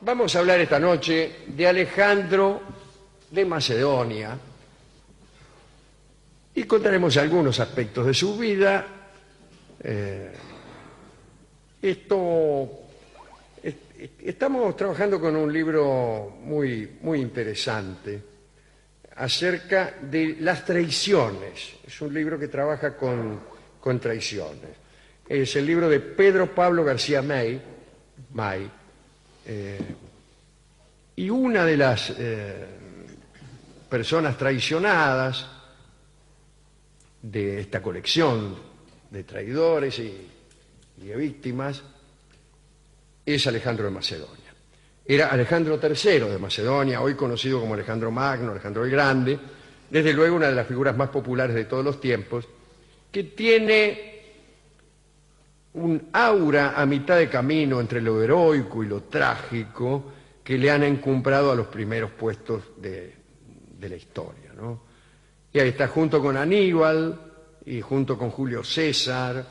Vamos a hablar esta noche de Alejandro de Macedonia y contaremos algunos aspectos de su vida. Estamos trabajando con un libro muy interesante acerca de las traiciones. Es un libro que trabaja con traiciones. Es el libro de Pedro Pablo García May, y una de las personas traicionadas de esta colección de traidores y de víctimas es Alejandro de Macedonia. Era Alejandro III de Macedonia, hoy conocido como Alejandro Magno, Alejandro el Grande, desde luego una de las figuras más populares de todos los tiempos, que tiene un aura a mitad de camino entre lo heroico y lo trágico que le han encumbrado a los primeros puestos de la historia, ¿no? Y ahí está, junto con Aníbal y junto con Julio César,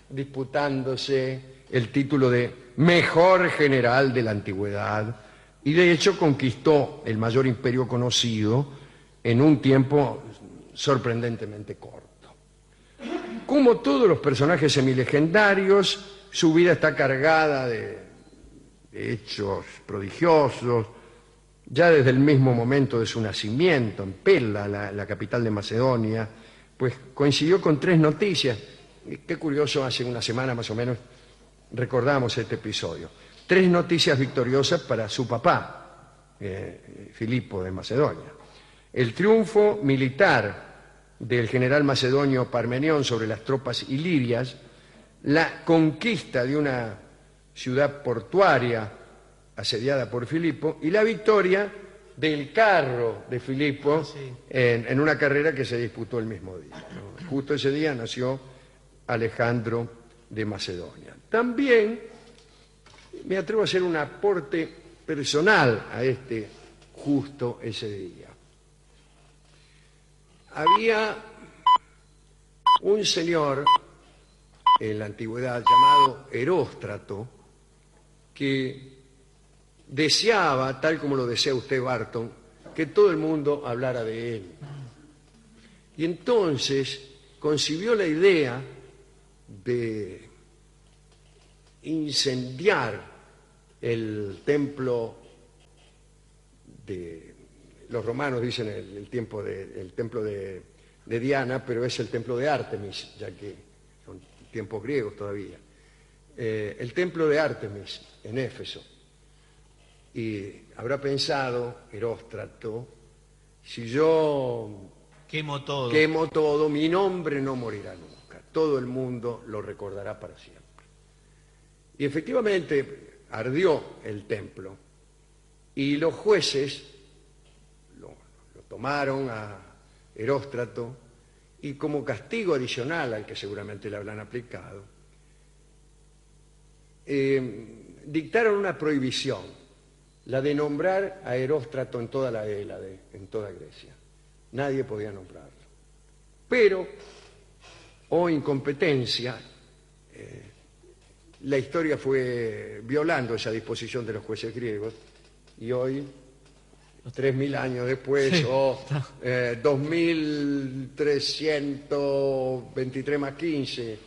disputándose el título de mejor general de la antigüedad, y de hecho conquistó el mayor imperio conocido en un tiempo sorprendentemente corto. Como todos los personajes semilegendarios, su vida está cargada de hechos prodigiosos. Ya desde el mismo momento de su nacimiento, en Pella, la capital de Macedonia, pues coincidió con tres noticias. Qué curioso, hace una semana más o menos recordamos este episodio. Tres noticias victoriosas para su papá, Filipo de Macedonia. El triunfo militar del general macedonio Parmenión sobre las tropas ilirias, la conquista de una ciudad portuaria asediada por Filipo y la victoria del carro de Filipo en una carrera que se disputó el mismo día, ¿no? Justo ese día nació Alejandro de Macedonia. También me atrevo a hacer un aporte personal a justo ese día. Había un señor en la antigüedad llamado Eróstrato que deseaba, tal como lo desea usted, Barton, que todo el mundo hablara de él. Y entonces concibió la idea de incendiar el templo de... Los romanos dicen el templo de Diana, pero es el templo de Artemis, ya que son tiempos griegos todavía. El templo de Artemis en Éfeso. Y habrá pensado Eróstrato, si yo quemo todo, mi nombre no morirá nunca, todo el mundo lo recordará para siempre. Y efectivamente ardió el templo y los jueces lo tomaron a Eróstrato y como castigo adicional al que seguramente le habrán aplicado, dictaron una prohibición, la de nombrar a Eróstrato en toda la Hélade, en toda Grecia. Nadie podía nombrarlo. Pero, o incompetencia, la historia fue violando esa disposición de los jueces griegos y hoy, 3.000 años después, sí, o 2.323 más 15,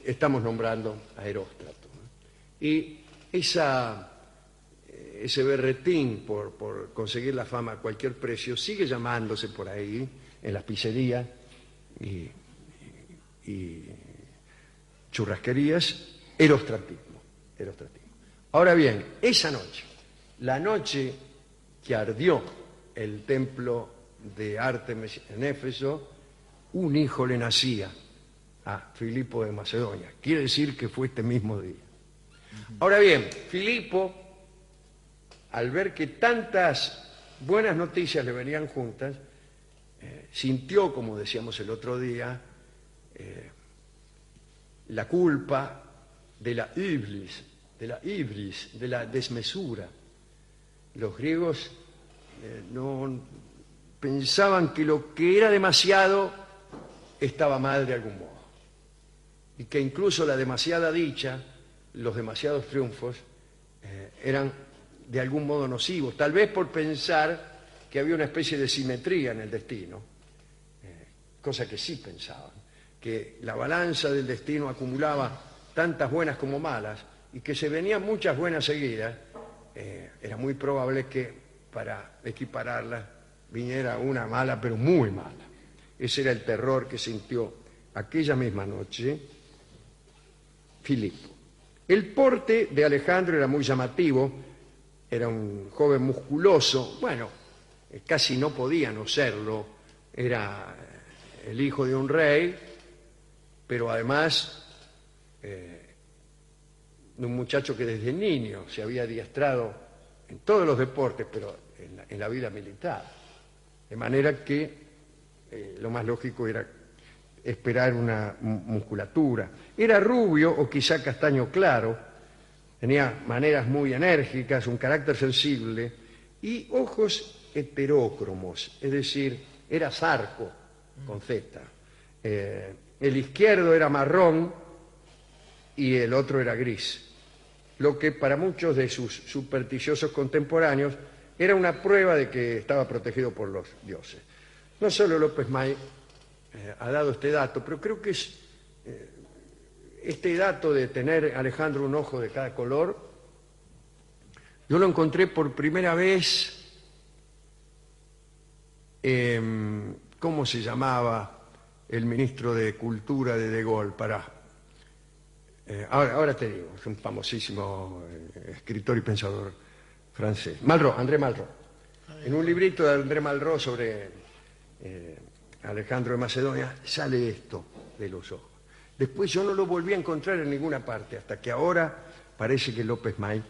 estamos nombrando a Eróstrato, ¿no? Y ese berretín por conseguir la fama a cualquier precio sigue llamándose por ahí, en las pizzerías y churrasquerías, erostratismo. Ahora bien, esa noche, la noche que ardió el templo de Artemis en Éfeso, un hijo le nacía a Filipo de Macedonia. Quiere decir que fue este mismo día. Ahora bien, Filipo, al ver que tantas buenas noticias le venían juntas, sintió, como decíamos el otro día, la culpa de la iblis, de la desmesura. Los griegos no pensaban que lo que era demasiado estaba mal de algún modo. y que incluso la demasiada dicha, los demasiados triunfos, eran de algún modo nocivos, tal vez por pensar que había una especie de simetría en el destino, cosa que sí pensaban, que la balanza del destino acumulaba tantas buenas como malas y que se venían muchas buenas seguidas, era muy probable que para equipararlas viniera una mala, pero muy mala. Ese era el terror que sintió aquella misma noche Filipo. El porte de Alejandro era muy llamativo, era un joven musculoso, bueno, casi no podía no serlo, era el hijo de un rey, pero además de un muchacho que desde niño se había adiestrado en todos los deportes, pero en la vida militar. De manera que lo más lógico era esperar una musculatura. Era rubio o quizá castaño claro, tenía maneras muy enérgicas, un carácter sensible y ojos heterócromos, es decir, era zarco con Z. El izquierdo era marrón y el otro era gris, lo que para muchos de sus supersticiosos contemporáneos era una prueba de que estaba protegido por los dioses. No solo López May ha dado este dato, pero creo que es este dato de tener Alejandro un ojo de cada color, yo lo encontré por primera vez, ¿cómo se llamaba el ministro de Cultura de Gaulle? Ahora te digo, es un famosísimo escritor y pensador francés. Malraux, André Malraux. En un librito de André Malraux sobre Alejandro de Macedonia sale esto de los ojos. Después yo no lo volví a encontrar en ninguna parte, hasta que ahora parece que López May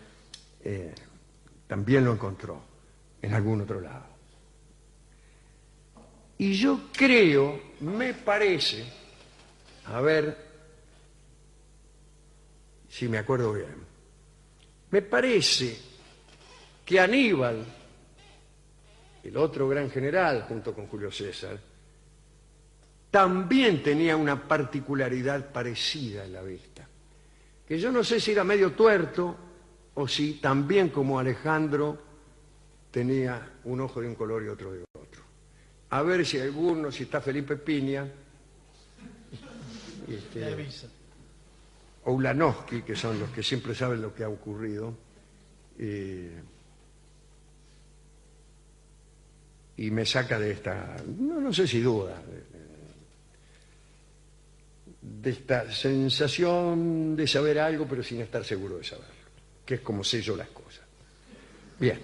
también lo encontró en algún otro lado. Y yo creo, me parece, a ver si me acuerdo bien, me parece que Aníbal, el otro gran general, junto con Julio César, también tenía una particularidad parecida en la vista, que yo no sé si era medio tuerto o si también como Alejandro tenía un ojo de un color y otro de otro. A ver si alguno, si está Felipe Piña, o Ulanowski, que son los que siempre saben lo que ha ocurrido, y me saca de esta, no sé si duda, de esta sensación de saber algo, pero sin estar seguro de saberlo, que es como sé yo las cosas. Bien.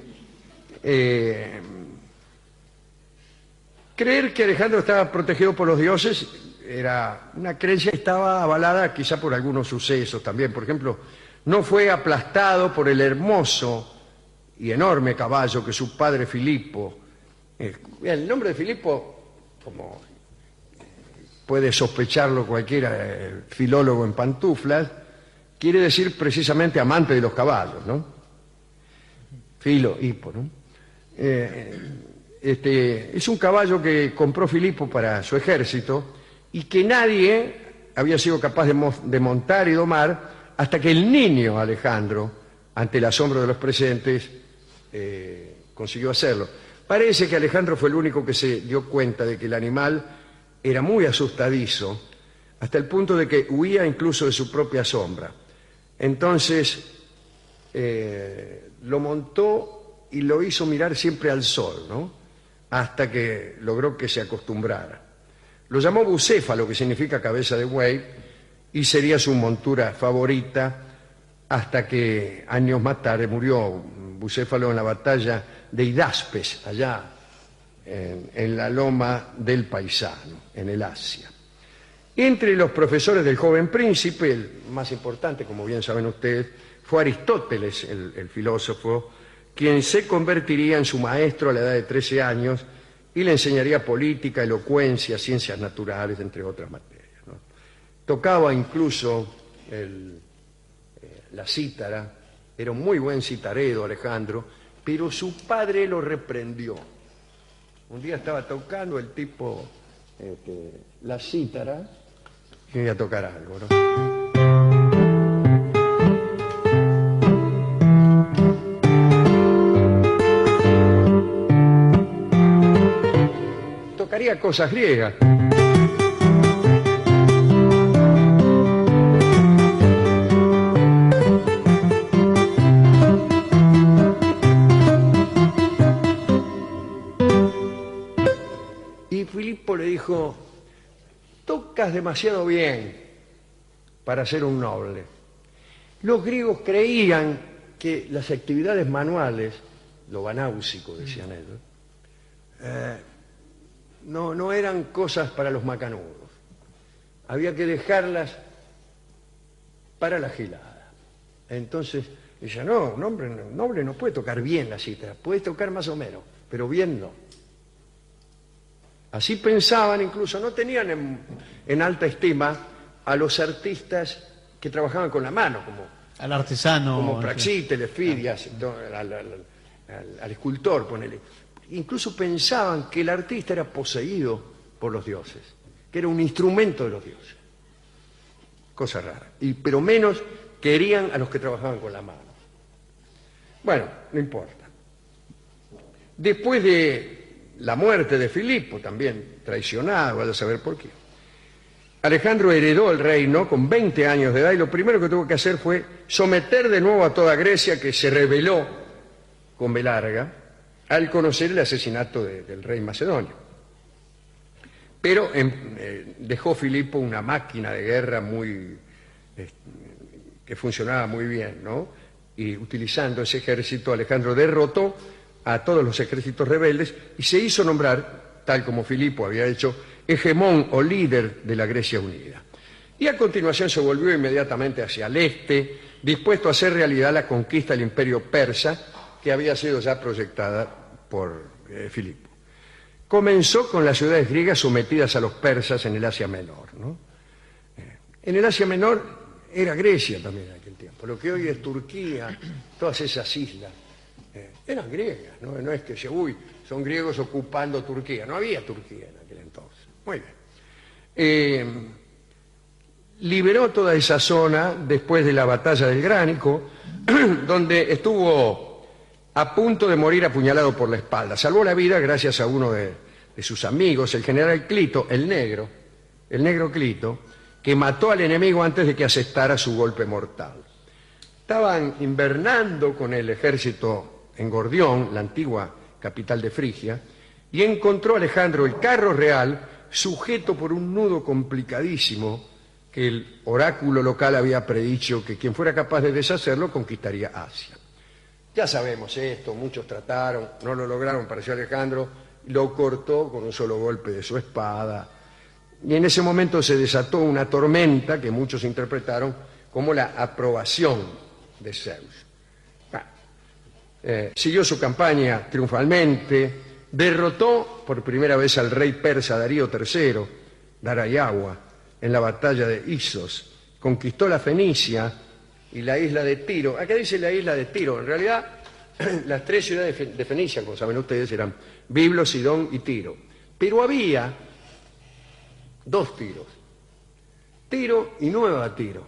Creer que Alejandro estaba protegido por los dioses era una creencia que estaba avalada quizá por algunos sucesos también. Por ejemplo, no fue aplastado por el hermoso y enorme caballo que su padre Filipo, el nombre de Filipo, como puede sospecharlo cualquiera filólogo en pantuflas, quiere decir precisamente amante de los caballos, ¿no? Filo, hipo, ¿no? Es un caballo que compró Filipo para su ejército y que nadie había sido capaz de montar y domar hasta que el niño Alejandro, ante el asombro de los presentes, consiguió hacerlo. Parece que Alejandro fue el único que se dio cuenta de que el animal era muy asustadizo, hasta el punto de que huía incluso de su propia sombra. Entonces lo montó y lo hizo mirar siempre al sol, ¿no? Hasta que logró que se acostumbrara. Lo llamó bucéfalo, que significa cabeza de buey, y sería su montura favorita hasta que años más tarde murió Bucéfalo en la batalla de Hidaspes, allá en la loma del Paisano, en el Asia. Entre los profesores del joven príncipe, el más importante, como bien saben ustedes, fue Aristóteles, el filósofo, quien se convertiría en su maestro a la edad de 13 años y le enseñaría política, elocuencia, ciencias naturales, entre otras materias, ¿no? Tocaba incluso la cítara, era un muy buen citaredo Alejandro, pero su padre lo reprendió. Un día estaba tocando el tipo la cítara y voy a tocar algo, ¿no? Tocaría cosas griegas. Y Filipo le dijo: tocas demasiado bien para ser un noble. Los griegos creían que las actividades manuales, lo banáusico decían ellos, no eran cosas para los macanudos. Había que dejarlas para la gilada. Entonces, ella, no, un hombre noble no puede tocar bien la cítara, puede tocar más o menos, pero bien no. Así pensaban, incluso no tenían en alta estima a los artistas que trabajaban con la mano, como al artesano, como Praxíteles, Fidias, al escultor, ponele. Incluso pensaban que el artista era poseído por los dioses, que era un instrumento de los dioses. Cosa rara. Pero menos querían a los que trabajaban con la mano. Bueno, no importa. Después de la muerte de Filipo, también traicionado, vaya a saber por qué, Alejandro heredó el reino con 20 años de edad y lo primero que tuvo que hacer fue someter de nuevo a toda Grecia, que se rebeló con B larga al conocer el asesinato del rey macedonio. Pero dejó Filipo una máquina de guerra que funcionaba muy bien, ¿no? Y utilizando ese ejército, Alejandro derrotó a todos los ejércitos rebeldes y se hizo nombrar, tal como Filipo había hecho, hegemón o líder de la Grecia unida. Y a continuación se volvió inmediatamente hacia el este, dispuesto a hacer realidad la conquista del imperio persa, que había sido ya proyectada por Filipo. Comenzó con las ciudades griegas sometidas a los persas en el Asia Menor, ¿no? En el Asia Menor era Grecia también en aquel tiempo, lo que hoy es Turquía, todas esas islas. Eran griegas, no es que son griegos ocupando Turquía, no había Turquía en aquel entonces. Muy bien. Liberó toda esa zona después de la batalla del Gránico, donde estuvo a punto de morir apuñalado por la espalda. Salvó la vida gracias a uno de sus amigos, el general Clito, el negro Clito, que mató al enemigo antes de que asestara su golpe mortal. Estaban invernando con el ejército en Gordión, la antigua capital de Frigia, y encontró Alejandro el carro real sujeto por un nudo complicadísimo que el oráculo local había predicho que quien fuera capaz de deshacerlo conquistaría Asia. Ya sabemos esto, muchos trataron, no lo lograron, pareció Alejandro, lo cortó con un solo golpe de su espada, y en ese momento se desató una tormenta que muchos interpretaron como la aprobación de Zeus. Siguió su campaña triunfalmente, derrotó por primera vez al rey persa Darío III, Darayagua, en la batalla de Issos, conquistó la Fenicia y la isla de Tiro. Acá dice la isla de Tiro, en realidad las tres ciudades de Fenicia, como saben ustedes, eran Biblo, Sidón y Tiro. Pero había dos Tiros, Tiro y Nueva Tiro.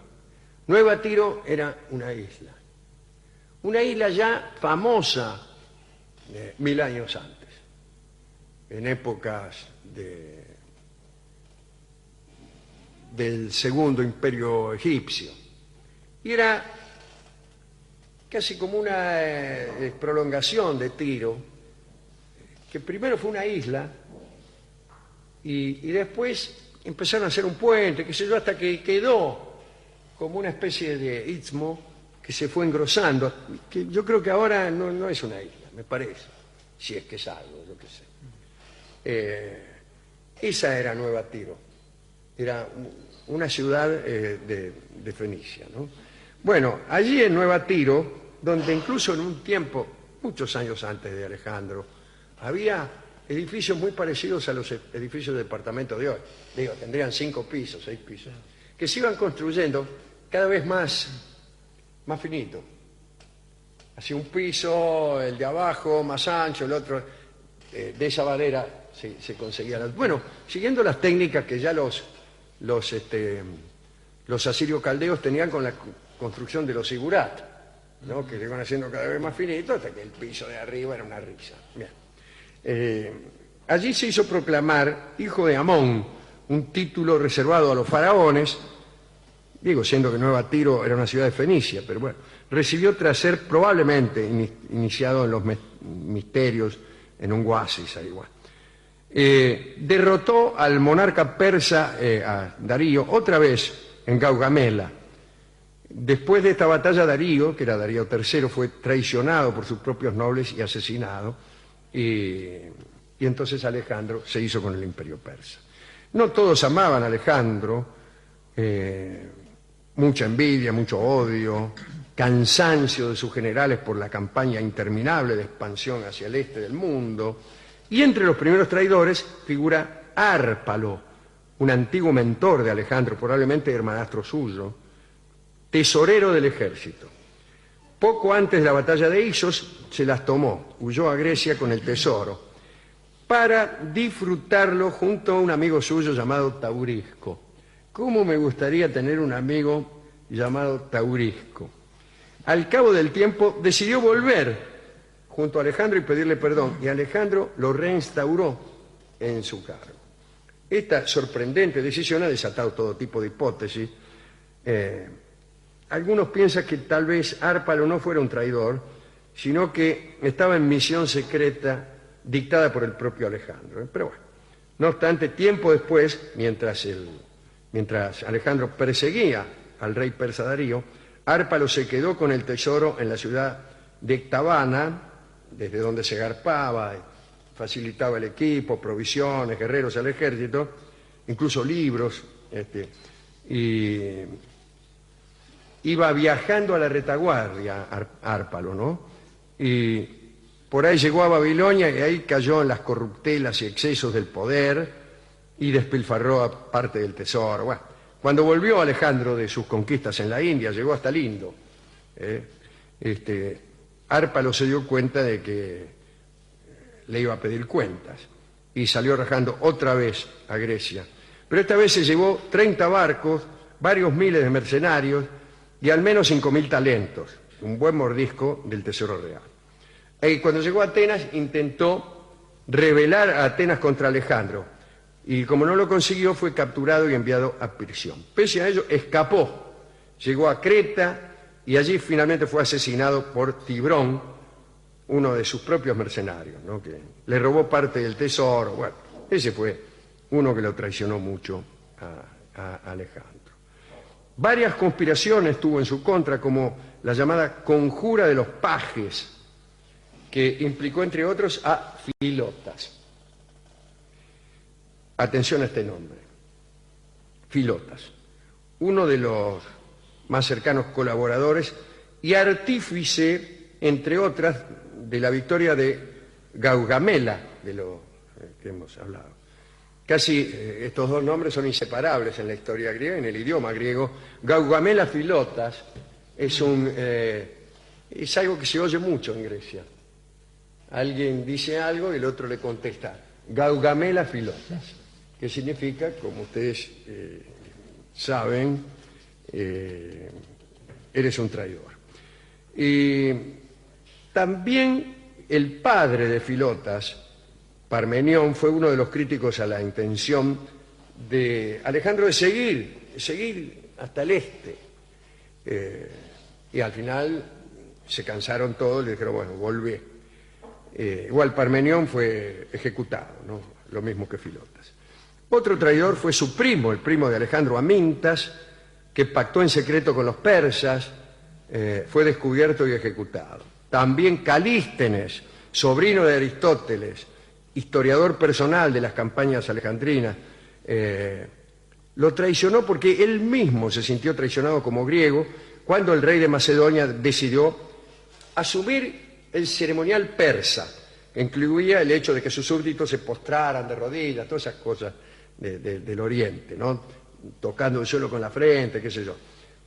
Nueva Tiro era una isla ya famosa 1000 años antes, en épocas del Segundo Imperio Egipcio. Y era casi como una prolongación de Tiro, que primero fue una isla y después empezaron a hacer un puente, qué sé yo, hasta que quedó como una especie de istmo que se fue engrosando, que yo creo que ahora no es una isla, me parece, si es que es algo, yo qué sé. Esa era Nueva Tiro, era una ciudad de Fenicia, ¿no? Bueno, allí en Nueva Tiro, donde incluso en un tiempo, muchos años antes de Alejandro, había edificios muy parecidos a los edificios de departamento de hoy. Digo, tendrían 5 pisos, 6 pisos, que se iban construyendo cada vez más finito. Así un piso, el de abajo más ancho, el otro, de esa manera se conseguía. Bueno, siguiendo las técnicas que ya los los asirios-caldeos tenían con la construcción de los zigurat, ¿no? Que se iban haciendo cada vez más finitos hasta que el piso de arriba era una risa. Bien. Allí se hizo proclamar hijo de Amón, un título reservado a los faraones, digo, siendo que Nueva Tiro era una ciudad de Fenicia, pero bueno, recibió tras ser probablemente iniciado en los misterios en un oasis ahí, bueno. Derrotó al monarca persa, a Darío, otra vez en Gaugamela. Después de esta batalla, Darío, que era Darío III, fue traicionado por sus propios nobles y asesinado, y entonces Alejandro se hizo con el imperio persa. No todos amaban a Alejandro, mucha envidia, mucho odio, cansancio de sus generales por la campaña interminable de expansión hacia el este del mundo, y entre los primeros traidores figura Árpalo, un antiguo mentor de Alejandro, probablemente hermanastro suyo, tesorero del ejército. Poco antes de la batalla de Isos se las tomó, huyó a Grecia con el tesoro, para disfrutarlo junto a un amigo suyo llamado Taurisco. ¿Cómo me gustaría tener un amigo llamado Taurisco? Al cabo del tiempo decidió volver junto a Alejandro y pedirle perdón, y Alejandro lo reinstauró en su cargo. Esta sorprendente decisión ha desatado todo tipo de hipótesis. Algunos piensan que tal vez Árpalo no fuera un traidor, sino que estaba en misión secreta dictada por el propio Alejandro. Pero bueno, no obstante, tiempo después, mientras Alejandro perseguía al rey persa Darío, Árpalo se quedó con el tesoro en la ciudad de Ecbatana, desde donde se garpaba, facilitaba el equipo, provisiones, guerreros al ejército, incluso libros, y iba viajando a la retaguardia Árpalo, ¿no? Y por ahí llegó a Babilonia y ahí cayó en las corruptelas y excesos del poder y despilfarró parte del tesoro. Bueno, cuando volvió Alejandro de sus conquistas en la India, llegó hasta Lindo, Árpalo se dio cuenta de que le iba a pedir cuentas y salió rajando otra vez a Grecia. Pero esta vez se llevó 30 barcos, varios miles de mercenarios y al menos 5.000 talentos, un buen mordisco del tesoro real. Y cuando llegó a Atenas intentó rebelar a Atenas contra Alejandro y como no lo consiguió fue capturado y enviado a prisión. Pese a ello escapó, llegó a Creta y allí finalmente fue asesinado por Tibrón, uno de sus propios mercenarios, ¿no? Que le robó parte del tesoro. Bueno, ese fue uno que lo traicionó mucho a Alejandro. Varias conspiraciones tuvo en su contra, como la llamada Conjura de los Pajes, que implicó, entre otros, a Filotas. Atención a este nombre. Filotas, uno de los más cercanos colaboradores y artífice, entre otras, de la victoria de Gaugamela, de lo que hemos hablado. Casi estos dos nombres son inseparables en la historia griega, en el idioma griego. Gaugamela Filotas es algo que se oye mucho en Grecia. Alguien dice algo y el otro le contesta, Gaugamela Filotas, que significa, como ustedes saben, eres un traidor. Y también el padre de Filotas, Parmenión, fue uno de los críticos a la intención de Alejandro de seguir hasta el este. Y al final se cansaron todos y le dijeron, bueno, volvé. Igual Parmenión fue ejecutado, ¿no? Lo mismo que Filotas. Otro traidor fue su primo, el primo de Alejandro, Amintas, que pactó en secreto con los persas, fue descubierto y ejecutado. También Calístenes, sobrino de Aristóteles, historiador personal de las campañas alejandrinas, lo traicionó porque él mismo se sintió traicionado como griego cuando el rey de Macedonia decidió asumir el ceremonial persa, que incluía el hecho de que sus súbditos se postraran de rodillas, todas esas cosas del oriente, ¿no? Tocando el suelo con la frente, qué sé yo.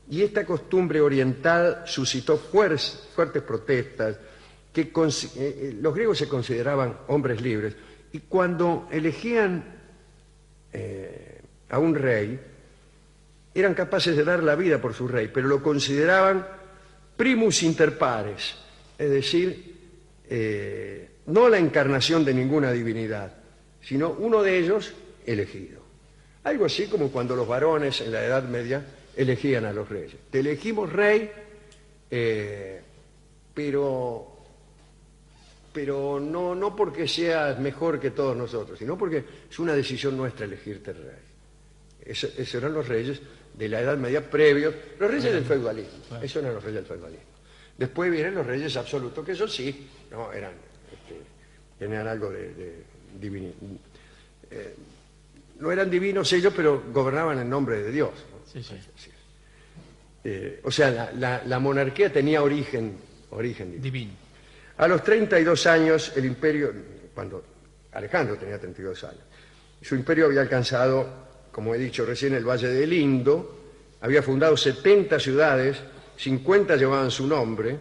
Y esta costumbre oriental suscitó fuertes protestas, que los griegos se consideraban hombres libres, y cuando elegían a un rey, eran capaces de dar la vida por su rey, pero lo consideraban primus inter pares, es decir, no la encarnación de ninguna divinidad, sino uno de ellos elegido. Algo así como cuando los varones en la Edad Media elegían a los reyes. Te elegimos rey, pero no porque seas mejor que todos nosotros, sino porque es una decisión nuestra elegirte rey. Esos eran los reyes de la Edad Media previos, los reyes del feudalismo. Esos eran los reyes del feudalismo. Después vienen los reyes absolutos, que eso sí, no tenían algo de divinidad. No eran divinos ellos, pero gobernaban en nombre de Dios, ¿no? Sí. O sea, la monarquía tenía origen divino. A los 32 años, el imperio, cuando Alejandro tenía 32 años, su imperio había alcanzado, como he dicho recién, el Valle del Indo, había fundado 70 ciudades, 50 llevaban su nombre,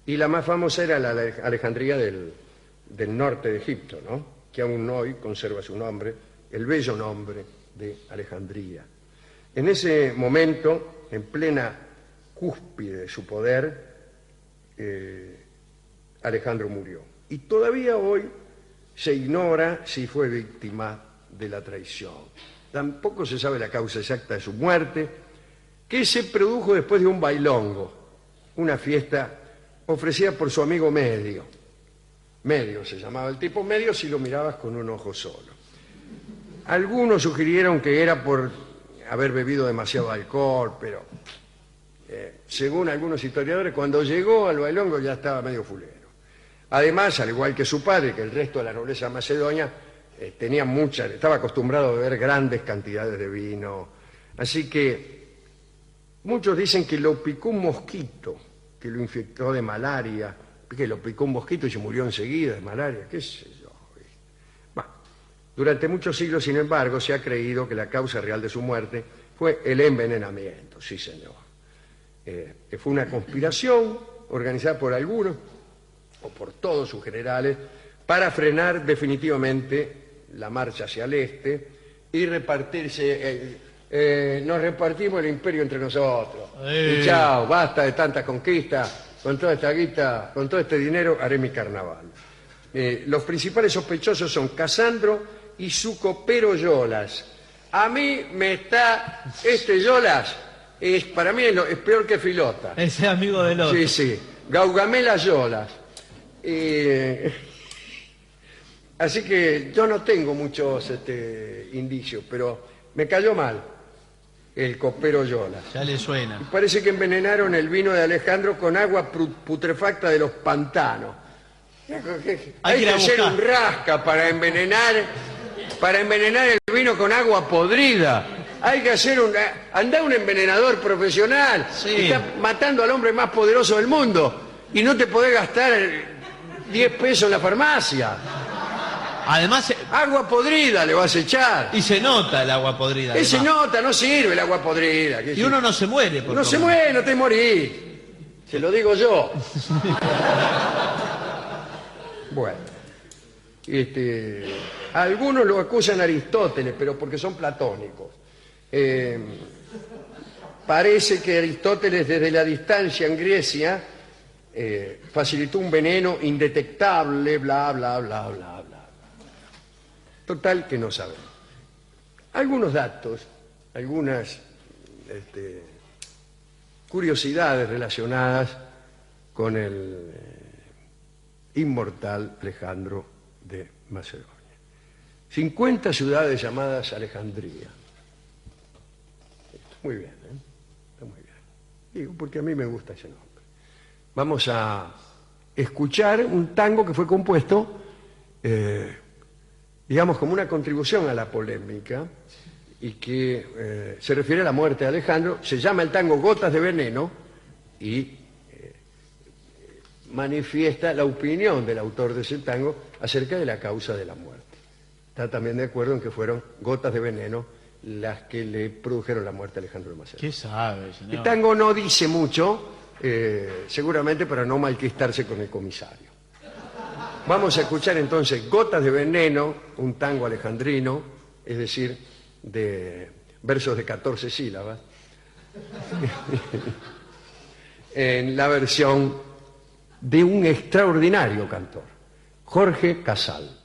y la más famosa era la Alejandría del norte de Egipto, ¿no? Que aún hoy conserva su nombre, el bello nombre de Alejandría. En ese momento, en plena cúspide de su poder, Alejandro murió. Y todavía hoy se ignora si fue víctima de la traición. Tampoco se sabe la causa exacta de su muerte, que se produjo después de un bailongo, una fiesta ofrecida por su amigo Medio. Medio se llamaba el tipo, Medio si lo mirabas con un ojo solo. Algunos sugirieron que era por haber bebido demasiado alcohol, pero según algunos historiadores, cuando llegó al bailongo ya estaba medio fulero. Además, al igual que su padre, que el resto de la nobleza macedonia, estaba acostumbrado a beber grandes cantidades de vino. Así que muchos dicen que lo picó un mosquito, que lo infectó de malaria, que lo picó un mosquito y se murió enseguida de malaria, qué sé yo. Bueno, durante muchos siglos, sin embargo, se ha creído que la causa real de su muerte fue el envenenamiento, sí señor. Que fue una conspiración organizada por algunos, o por todos sus generales, para frenar definitivamente la marcha hacia el este y repartirse, nos repartimos el imperio entre nosotros. Y chao, basta de tanta conquista, con toda esta guita, con todo este dinero haré mi carnaval. Los principales sospechosos son Casandro y su copero Yolas. A mí me está, Yolas, para mí es peor que Filota. Ese amigo del otro. Sí, Gaugamela Yolas. Así que yo no tengo muchos indicios, pero me cayó mal el copero Yolas. Ya le suena. Parece que envenenaron el vino de Alejandro con agua putrefacta de los pantanos. Hay que hacer un rasca para envenenar el vino con agua podrida. Hay que hacer andá un envenenador profesional. Sí. Está matando al hombre más poderoso del mundo y no te podés gastar 10 pesos en la farmacia. Además, agua podrida le vas a echar. Y se nota el agua podrida. Se nota, no sirve el agua podrida. Y uno no se muere. No se muere, no te morís. Se lo digo yo. Bueno. Algunos lo acusan a Aristóteles, pero porque son platónicos. Parece que Aristóteles desde la distancia en Grecia facilitó un veneno indetectable, bla, bla, bla, bla, bla. Total que no sabemos. Algunos datos, algunas curiosidades relacionadas con el inmortal Alejandro de Macedonia. 50 ciudades llamadas Alejandría. Está muy bien, ¿eh? Está muy bien. Digo, porque a mí me gusta ese nombre. Vamos a escuchar un tango que fue compuesto, digamos, como una contribución a la polémica y que se refiere a la muerte de Alejandro. Se llama el tango Gotas de Veneno y manifiesta la opinión del autor de ese tango acerca de la causa de la muerte. Está también de acuerdo en que fueron gotas de veneno las que le produjeron la muerte a Alejandro de Macedonia. ¿Qué sabe, señor? El tango no dice mucho, seguramente para no malquistarse con el comisario. Vamos a escuchar entonces Gotas de Veneno, un tango alejandrino, es decir, de versos de 14 sílabas, en la versión de un extraordinario cantor, Jorge Casal.